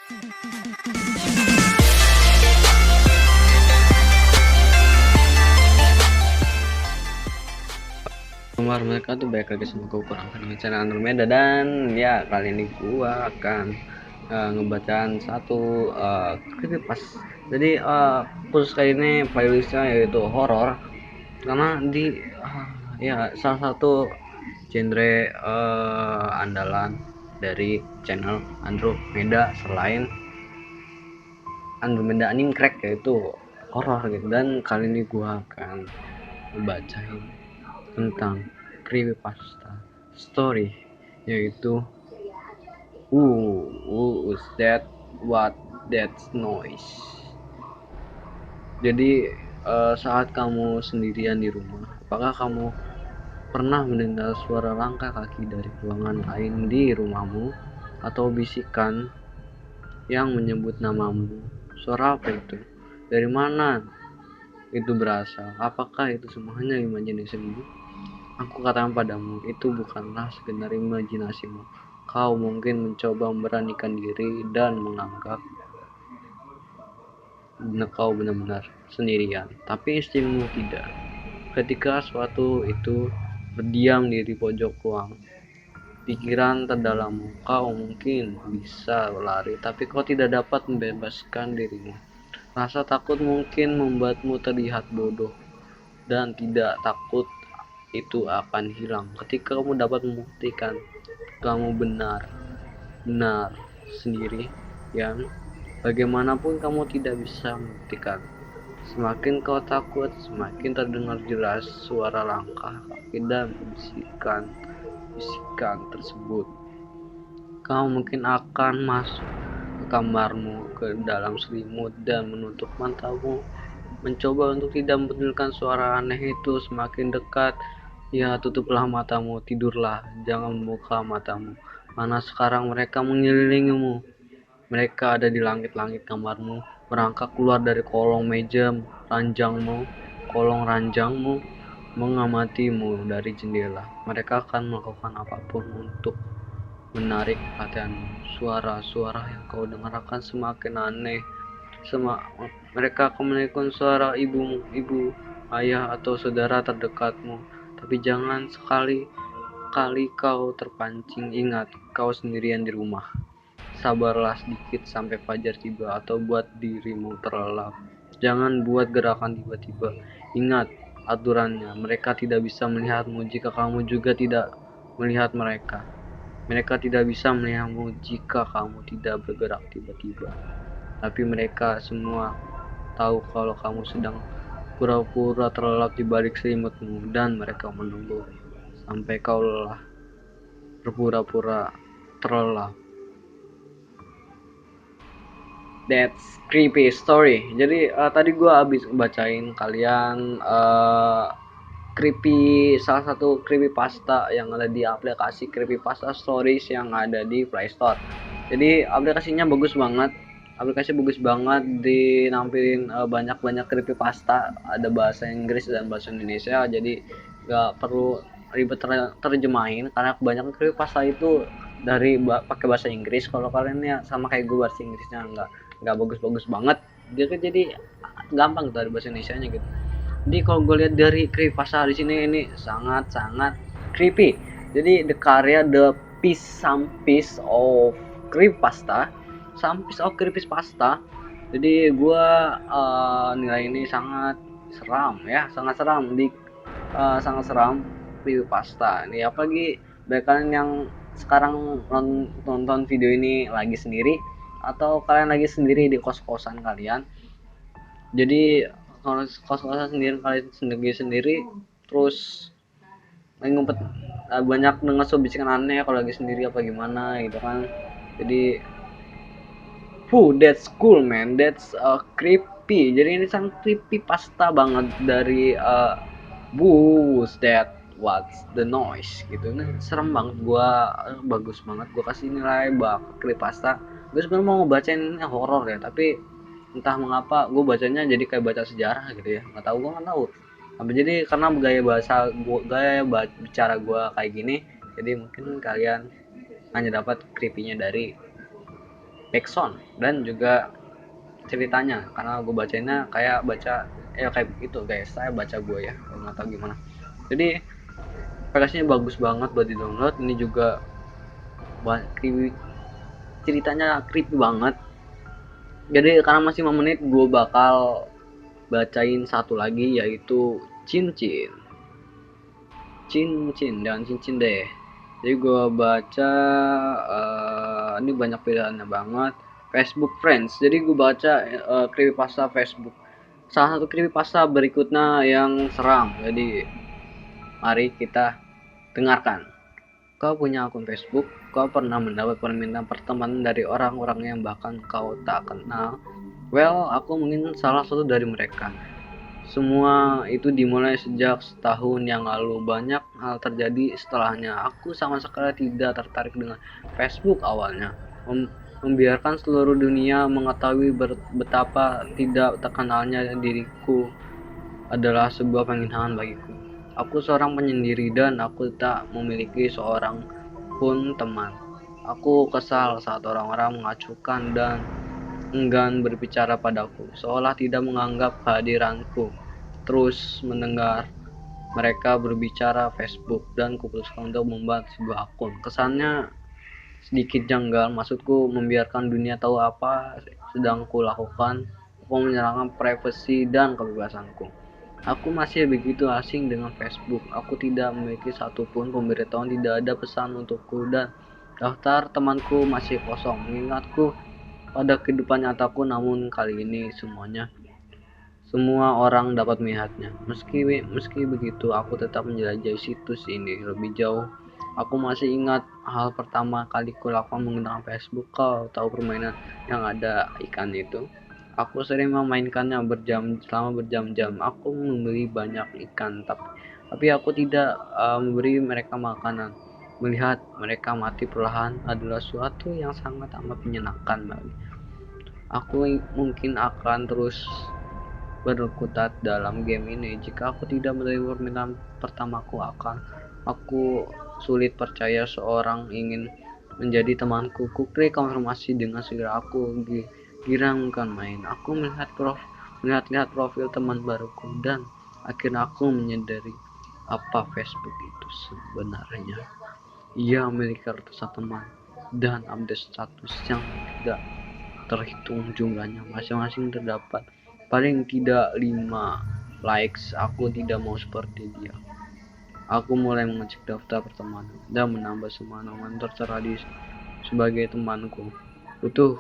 Nomor mereka tuh baik lagi sama gue kurang dengan channel Andromeda, dan ya kali ini gua akan ngebacaan satu creepypasta. Jadi khusus kali ini playlistnya yaitu horor, karena di ya salah satu genre andalan dari channel Andromeda selain Andromeda Anime Crack, yaitu horor gitu. Dan kali ini gua akan ngebacain tentang creepypasta story, yaitu who is that, what that noise. Jadi saat kamu sendirian di rumah, apakah kamu pernah mendengar suara langkah kaki dari ruangan lain di rumahmu, atau bisikan yang menyebut namamu? Suara apa itu? Dari mana itu berasal? Apakah itu semuanya imajinasimu? Aku katakan padamu, itu bukanlah sekedar imajinasimu. Kau mungkin mencoba memberanikan diri dan menganggap kau benar-benar sendirian, tapi instingmu tidak. Ketika suatu itu berdiam di pojok ruang, pikiran terdalammu, kau mungkin bisa lari, tapi kau tidak dapat membebaskan dirimu. Rasa takut mungkin membuatmu terlihat bodoh, dan tidak takut itu akan hilang ketika kamu dapat membuktikan kamu benar sendiri. Yang bagaimanapun kamu tidak bisa membuktikan. Semakin kau takut, semakin terdengar jelas suara langkah kaki dan bisikan tersebut. Kau mungkin akan masuk ke kamarmu, ke dalam selimut, dan menutup matamu, mencoba untuk tidak mempedulikan suara aneh itu semakin dekat. Ya, tutuplah matamu, tidurlah, jangan membuka matamu, karena sekarang mereka mengelilingimu. Mereka ada di langit-langit kamarmu, merangkak keluar dari kolong ranjangmu, mengamatimu dari jendela. Mereka akan melakukan apapun untuk menarik perhatianmu. Suara-suara yang kau dengarkan semakin aneh. Mereka akan menirukan suara ibu, ayah, atau saudara terdekatmu. Tapi jangan sekali-kali kau terpancing. Ingat, kau sendirian di rumah. Sabarlah sedikit sampai fajar tiba, atau buat dirimu terlelap. Jangan buat gerakan tiba-tiba. Ingat aturannya, mereka tidak bisa melihatmu jika kamu juga tidak melihat mereka. Mereka tidak bisa melihatmu jika kamu tidak bergerak tiba-tiba. Tapi mereka semua tahu kalau kamu sedang pura-pura terlelap di balik selimutmu, dan mereka menunggu sampai kau lelah berpura-pura terlelap. That's creepy story. Jadi tadi gue habis bacain kalian salah satu creepypasta yang ada di aplikasi Creepypasta Stories yang ada di Play Store. Jadi aplikasi bagus banget, dinampilin banyak banyak ada bahasa Inggris dan bahasa Indonesia, jadi nggak perlu ribet terjemahin, karena kebanyakan creepypasta itu dari pakai bahasa Inggris. Kalau kalian ya sama kayak gue, bahasa Inggrisnya nggak bagus-bagus banget, jadi gampang dari bahasa Indonesia nya gitu. Jadi kalau gue lihat dari creepypasta di sini, ini sangat creepy. Jadi the karya some piece of creepypasta. Jadi gue nilai ini sangat seram ya, sangat seram creepypasta. Ini apalagi bagi kalian yang sekarang nonton video ini lagi sendiri, atau kalian lagi sendiri di kos-kosan kalian. Jadi kalau kos-kosan sendiri terus lagi ngumpet, banyak dengar bisikan aneh kalau lagi sendiri apa gimana gitu kan. Jadi that's cool man, that's creepy. Jadi ini sangat creepy pasta banget dari who's that, what's the noise gitu. Ini serem banget, bagus banget, gua kasih nilai creepypasta. Gue sebenarnya mau ngebacain horor ya, tapi entah mengapa gue bacanya jadi kayak baca sejarah gitu ya, nggak tahu apa. Jadi karena gaya bicara gue kayak gini, jadi mungkin kalian hanya dapat creepy-nya dari backsound dan juga ceritanya, karena gue bacainnya kayak baca ya kayak begitu guys, saya baca gue ya, nggak tahu gimana. Jadi aplikasinya bagus banget buat di download. Ini juga ceritanya creepy banget. Jadi karena masih 5 menit, gue bakal bacain satu lagi, yaitu cincin dan cincin deh. Jadi gue baca ini banyak pilihannya banget. Facebook Friends. Jadi gue baca creepypasta Facebook. Salah satu creepypasta berikutnya yang seram. Jadi mari kita dengarkan. Kau punya akun Facebook, kau pernah mendapat permintaan pertemanan dari orang-orang yang bahkan kau tak kenal. Well, aku mungkin salah satu dari mereka. Semua itu dimulai sejak setahun yang lalu. Banyak hal terjadi setelahnya. Aku sama sekali tidak tertarik dengan Facebook awalnya. Membiarkan seluruh dunia mengetahui betapa tidak terkenalnya diriku adalah sebuah penghinaan bagiku. Aku seorang penyendiri dan aku tak memiliki seorang pun teman. Aku kesal saat orang-orang mengacuhkan dan enggan berbicara padaku, seolah tidak menganggap kehadiranku. Terus mendengar mereka berbicara Facebook dan kuputuskan untuk membuat sebuah akun. Kesannya sedikit janggal, maksudku membiarkan dunia tahu apa sedang kulakukan. Aku menyerahkan privasi dan kebebasanku. Aku masih begitu asing dengan Facebook. Aku tidak memiliki satupun pemberitahuan, tidak ada pesan untukku, dan daftar temanku masih kosong. Mengingatku pada kehidupan nyataku, namun kali ini semua orang dapat melihatnya. Meski begitu, aku tetap menjelajahi situs ini lebih jauh. Aku masih ingat hal pertama kali kulakukan menggunakan Facebook. Kau tahu permainan yang ada ikan itu? Aku sering memainkannya selama berjam-jam. Aku membeli banyak ikan, tapi aku tidak memberi mereka makanan. Melihat mereka mati perlahan adalah suatu yang sangat amat menyenangkan bagi aku. Mungkin akan terus berkutat dalam game ini. Jika aku tidak menerima permintaan pertamaku, aku sulit percaya seorang ingin menjadi temanku. Kuklik konfirmasi dengan segera. Aku girang bukan main. Aku melihat profil teman baruku dan akhirnya aku menyadari apa Facebook itu sebenarnya. Ia memiliki ratusan teman dan update status yang tidak terhitung jumlahnya. Masing-masing terdapat paling tidak 5 likes. Aku tidak mau seperti dia. Aku mulai mengecek daftar pertemanan dan menambah semua nama tertera sebagai temanku. Butuh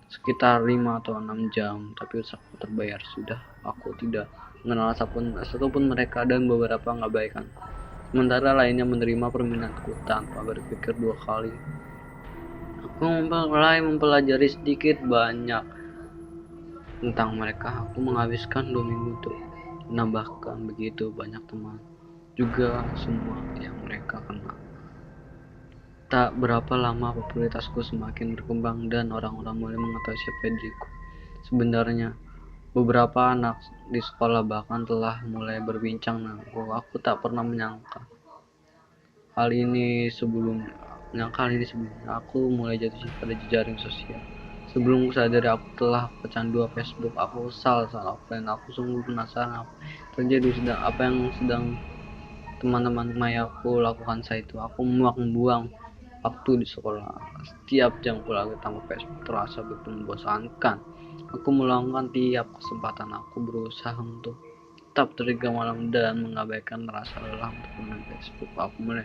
sekitar 5 atau 6 jam, tapi usahaku terbayar sudah. Aku tidak mengenal satupun mereka dan beberapa mengabaikan. Sementara lainnya menerima permintaanku tanpa berpikir dua kali. Aku mulai mempelajari sedikit banyak tentang mereka. Aku menghabiskan 2 minggu untuk menambahkan begitu banyak teman, juga semua yang mereka kenal. Tak berapa lama popularitasku semakin berkembang dan orang-orang mulai mengetahui siapa diriku sebenarnya. Beberapa anak di sekolah bahkan telah mulai berbincang denganku. Aku tak pernah menyangka hal ini sebelumnya. Aku mulai jatuh cinta pada jejaring sosial. Sebelum sadari aku telah kecanduan Facebook. Aku kesal saat offline. Aku sungguh penasaran terjadi apa yang sedang teman-teman mayaku lakukan saat itu. Aku membuang waktu di sekolah. Setiap jam pulang tanpa Facebook terasa begitu membosankan. Aku meluangkan tiap kesempatan. Aku berusaha untuk tetap terjaga malam dan mengabaikan rasa lelah untuk main Facebook. Aku mulai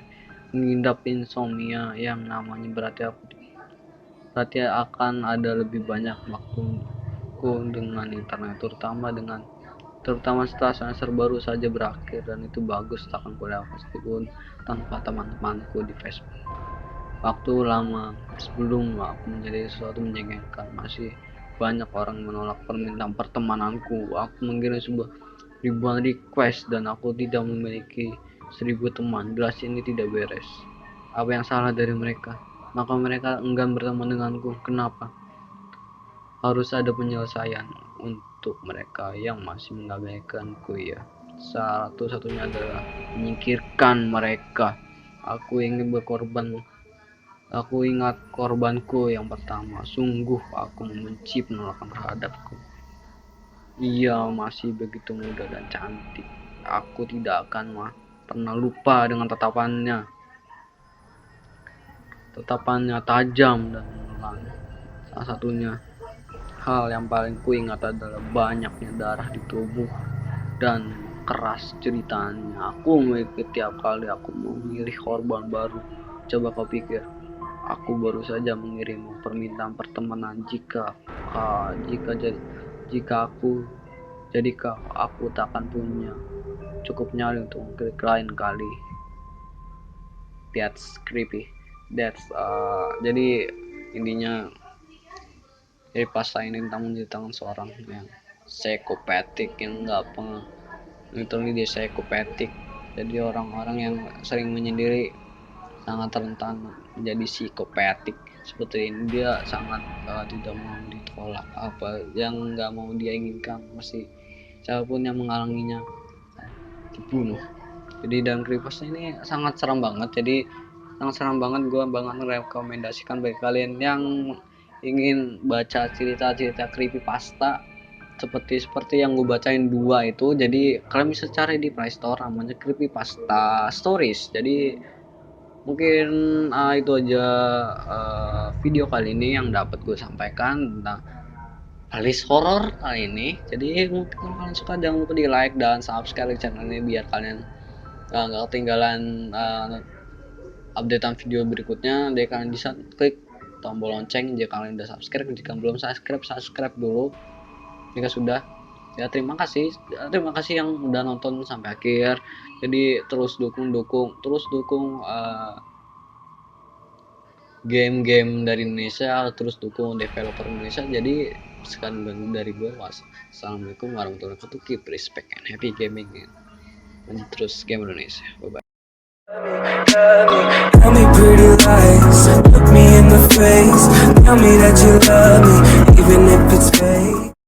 mengidap insomnia yang namanya berarti akan ada lebih banyak waktuku dengan internet, terutama setelah semester baru saja berakhir, dan itu bagus takkan kuliah meskipun tanpa teman-temanku di Facebook. Waktu lama sebelum aku menjadi sesuatu menjengkelkan, masih banyak orang menolak permintaan pertemananku. Aku mengirim ribuan request dan aku tidak memiliki 1000 teman. Jelas ini tidak beres. Apa yang salah dari mereka? Maka mereka enggan berteman denganku. Kenapa? Harus ada penyelesaian untuk mereka yang masih mengabaikanku ya. Satu-satunya adalah menyingkirkan mereka. Aku ingin berkorban Aku ingat korbanku yang pertama. Sungguh aku membenci penolakan terhadapku. Ia masih begitu muda dan cantik. Aku tidak akan pernah lupa dengan tatapannya. Tatapannya tajam dan menelan. Salah satunya hal yang paling kuingat adalah banyaknya darah di tubuh dan keras ceritanya. Aku memikir tiap kali aku memilih korban baru. Coba kau pikir, aku baru saja mengirimmu permintaan pertemanan. Jika aku jadi kau, aku takkan punya cukup nyali untuk mengklik lain kali. That's creepy. Jadi intinya dari pasta ini tentang menceritakan seorang yang psikopatik, yang nggak literally dia psikopatik. Jadi orang-orang yang sering menyendiri sangat rentan menjadi psikopatik seperti ini. Dia sangat tidak mau ditolak, apa yang nggak mau dia inginkan mesti siapapun yang menghalanginya dibunuh. Jadi dan creepypasta ini sangat seram banget. Jadi sangat seram banget. Gue banget merekomendasikan bagi kalian yang ingin baca cerita-cerita creepypasta seperti yang gue bacain dua itu. Jadi kalian bisa cari di Play Store, namanya Creepypasta Stories. Jadi mungkin itu aja video kali ini yang dapat gue sampaikan tentang playlist horor kali ini. Jadi mungkin kalau kalian suka jangan lupa di like dan subscribe channel ini biar kalian nggak ketinggalan updatean video berikutnya. Jadi kalian bisa klik tombol lonceng jika kalian udah subscribe. Jika belum subscribe dulu. Jika sudah, ya terima kasih yang udah nonton sampai akhir. Jadi terus dukung game-game dari Indonesia, terus dukung developer Indonesia. Jadi sekarang dari gue, wassalamualaikum warahmatullahi wabarakatuh. Keep respect and happy gaming, and terus game Indonesia. Bye bye. Tell me pretty lies, look me in the face. Tell me that you love me, even if it's